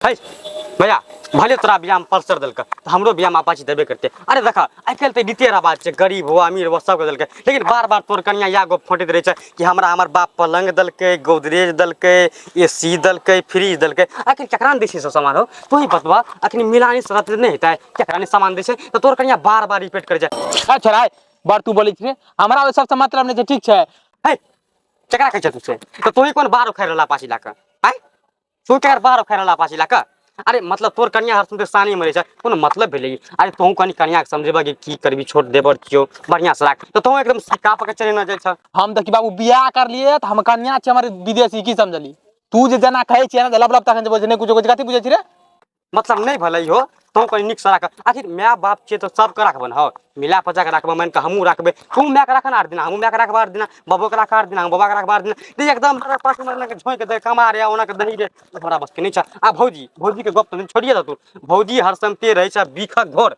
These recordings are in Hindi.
है भैया भले तोरा बियाह में पल्सर दिलक तो हमरो बियाह में अपाची देबे करते। अरे देखा आइ काल्हि तो रीते रहा बात है, गरीब हो अमीर हो सबके दिलक, लेकिन बार बार तोर कनिया या गप फटैत रहे कि हमरा हमर बाप पलंग दिलकै, गोदरेज दिलकै, एसी दिलकै, फ्रिज दिलकै। आखिर केकरा ने दै छै सब सामान हो? तू ही बतबा। अखनी मिलानी शरत नहीं हेतै केकरा ने सामान दै छै तो तोर कनिया बार बार रिपीट करे छै। अच्छा राय बार तू बोली छे हमरा ओइ सबसे मतलब नहीं छै, ठीक छै? है केकरा कहै छै तू से? तो तू ही कोन बार उखाड़ रहला पाछी लाका? आइ तू केकर बार उखाड़ रहला पाछी लाका? अरे मतलब तोर कनिया हर सुनते सानी मरे छै कोनो मतलब भेलै? अरे तू कनी कनिया के समझेबा कि की करबी, छोट देबर छियो बढ़िया से राख तो तू एकदम सिक्का पकड़ चले न जाय छ। हम देखी बाबू बियाह कर लिए त हम कन्या छै हमर विदेशी, की समझली? तू जे जना कहै छियै ना लब लब तखन जे बोल छै, नहीं कुछो कथि बुझै छी रे? मतलब नहीं भलै हो तू कनी निक से राख। आखिर माय बाप छियै तो सब के राखबन हो, मिला पचा के राखबा, मान के हमहू राखबे, तू माय के राखना आर दिना, हमहू माय के राखबा आर दिना, बाबू के राखा आर दिना, बाबा के राखबा आर दिना। ते एकदम पास में के झोंक दे कमा रे ओना के दही रे हमरा बस के नहीं छ। आ भौजी भौजी के गप तो छोड़िए द तू। भौजी हर समते रहे छ बीखक घोर।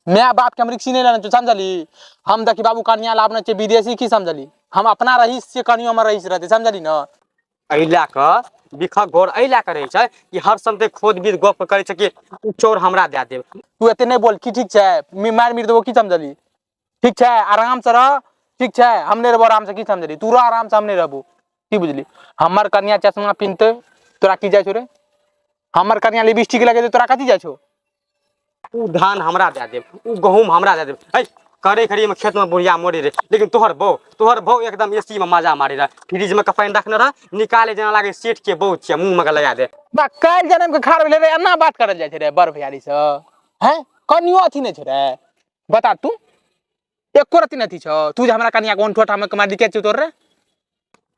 माय बाप के हम रिक्सी नहीं लेना समझली? हम देखी बाबू कन्या लाभना छै विदेशी, की समझली? हम अपना रहीस से कनियो में रहीस रहते, समझली न? एहि लए कऽ बिखक घोर एहि लए कऽ रहै छै कि हर समते खोद बीद गप करे छै कि चोर हमरा दे देब। तू एते नहीं बोल की, ठीक छै? मार मिर देबो, की समझली? ठीक छै आराम से रह, ठीक छै? हम नहीं रहबो आराम से, की समझली? तू रह आराम से, हम नहीं रहबो, की बुझली? हमर कन्या चश्मा पिनते तोरा की जाय छो रे? हमर कन्या लिपस्टिक लगे तोरा कथी जाय छो? उ धान हमरा दे देब, उ गहूम हमरा दे देब। है करे खड़ी में खेत में बुढ़िया मोड़ी रे, लेकिन तोहर बहू एकदम एसी में मजा मारे रहा, फ्रिज में कपाइन रखने रह, निकाले जना लागे सेठ के बहू छियै, मुंह में लगा दे। बा काल जन्म के खार भेले रे, एना बात करल जाय छै रे बड़ भैयारी से? हैं कनियो अथी नहीं छै रे? बता तू एको रति नहीं छौ तू जे हमरा कनिया कोन ठोठा में कमा दिके छै तोर रे?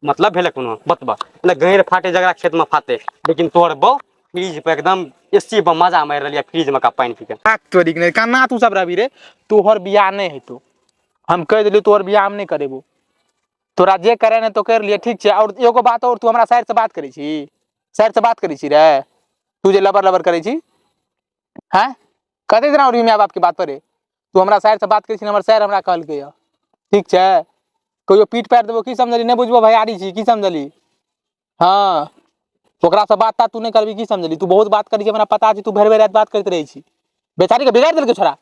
मतलब भेले कोनो बतबा ना, गैर फाटे जगह खेत में फाटे, लेकिन तोहर बहू फ्रिज पे एकदम एसी में मजा मार रही है, फ्रिज में का पानी पी के। तोरी नहीं कन्ना तू सब रवि रे, तोहर बियाह नहीं हेतौ, हम कह दिली तोहर बियाह हम नहीं करेबो। तोरा जे करे ने तो कर लिए, ठीक छै? और एगो बात और, तू हमरा साइड से बात करै छी, साइड से बात करै छी रे? तू जे लबर लबर करै छी हैं कते दिना और माय बाप के बात पर रे? तू हमरा साइड से बात करै छी, हमर सर हमरा कहलकै या, ठीक छै? कहियो पीठ पैर देबो, की समझली? नहीं बुझबो भैयारी छी, की समझली? हाँ ओकरा से बात तू नहीं करबी, की समझली? तू बहुत बात करी, हमरा पता छै तू भर भर रात बात करते रही छी। बेचारी के बिगाड़ देलकै छोरा।